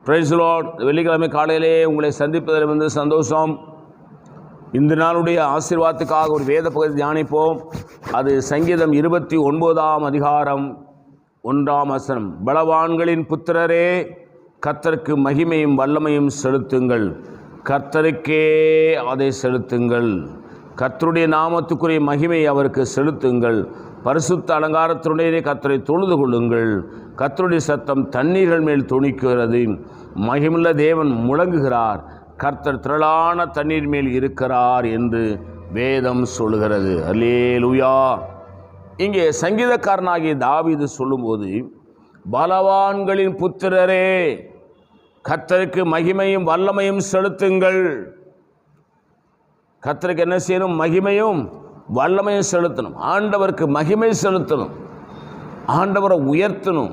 Price Lord. வெள்ளிக்கிழமை காலையிலே உங்களை சந்திப்பதில் வந்து சந்தோஷம். இந்த நாளுடைய ஆசீர்வாதத்துக்காக ஒரு வேத பகுதி தியானிப்போம். அது சங்கீதம் 29ஆம் அதிகாரம் 1ஆம் வசனம். பலவான்களின் புத்திரரே, கர்த்தருக்கு மகிமையும் வல்லமையும் செலுத்துங்கள், கர்த்தருக்கே அதை செலுத்துங்கள். கர்த்தருடைய நாமத்துக்குரிய மகிமை அவருக்கு செலுத்துங்கள். பரிசுத்த அலங்காரத்தினுடைய கர்த்தரை தொழுது கொள்ளுங்கள். கர்த்தருடைய சத்தம் தண்ணீர்கள் மேல் துணிக்கிறது. மகிமுள்ள தேவன் முழங்குகிறார். கர்த்தர் திரளான தண்ணீர் மேல் இருக்கிறார் என்று வேதம் சொல்லுகிறது. அல்லேலூயா. இங்கே சங்கீதக்காரனாகிய தாவீது சொல்லும்போது, பலவான்களின் புத்திரரே, கர்த்தருக்கு மகிமையும் வல்லமையும் செலுத்துங்கள். கர்த்தருக்கு என்ன செய்யணும்? மகிமையும் வல்லமையும் செலுத்தணும். ஆண்டவருக்கு மகிமை செலுத்தணும், ஆண்டவரை உயர்த்தணும்,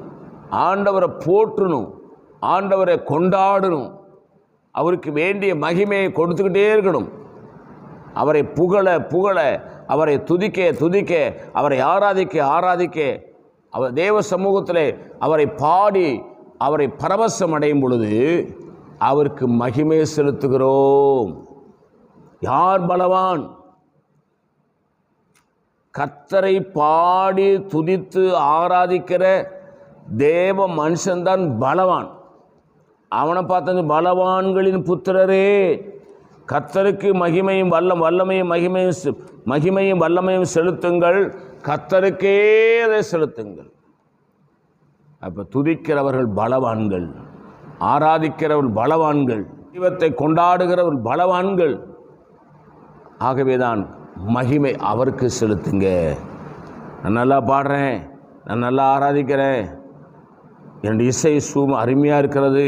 ஆண்டவரை போற்றணும், ஆண்டவரை கொண்டாடணும். அவருக்கு வேண்டிய மகிமையை கொடுத்துக்கிட்டே இருக்கணும். அவரை புகழ புகழ, அவரை துதிக்க துதிக்க, அவரை ஆராதிக்க ஆராதிக்க, அவர் தேவ சமூகத்தில் அவரை பாடி அவரை பரவசம் அடையும் பொழுது அவருக்கு மகிமை செலுத்துகிறோம். யார் பலவான்? கர்த்தரை பாடி துதித்து ஆராதிக்கிற தேவ மனுஷன்தான் பலவான். அவனை பார்த்து பலவான்களின் புத்திரரே, கர்த்தருக்கு மகிமையும் மகிமையும் வல்லமையும் செலுத்துங்கள், கர்த்தருக்கே அதை செலுத்துங்கள். அப்போ துதிக்கிறவர்கள் பலவான்கள், ஆராதிக்கிறவர்கள் பலவான்கள், தெய்வத்தை கொண்டாடுகிறவர்கள் பலவான்கள். ஆகவேதான் மகிமை அவருக்கு செலுத்துங்க. நான் நல்லா பாடுறேன், நான் நல்லா ஆராதிக்கிறேன், என்னுடைய இசை அருமையாக இருக்கிறது,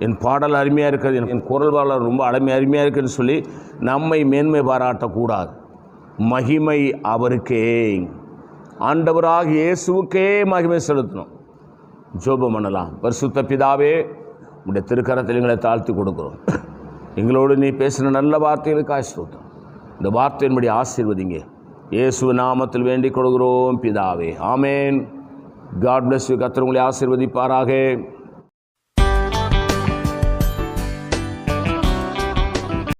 என் பாடல் அருமையாக இருக்கிறது, என் குரல் பாடல் ரொம்ப அருமையாக இருக்குதுன்னு சொல்லி நம்மை மேன்மை பாராட்டக்கூடாது. மகிமை அவருக்கே, ஆண்டவராக இயேசுவுக்கே மகிமை செலுத்தணும். ஜெபம் பண்ணலாம். பரிசுத்த பிதாவே, உடைய திருக்கரத்தில் எங்களை தாழ்த்தி கொடுக்குறோம். எங்களோடு நீ பேசின நல்ல வார்த்தைகளுக்கு ஸ்தோத்திரம். இந்த வார்த்தையின்படி ஆசீர்வதிங்க. இயேசு நாமத்தில் வேண்டிக் கொள்கிறோம் பிதாவே, ஆமேன். God bless you. கர்த்தர் உங்களை ஆசீர்வதிப்பாராக.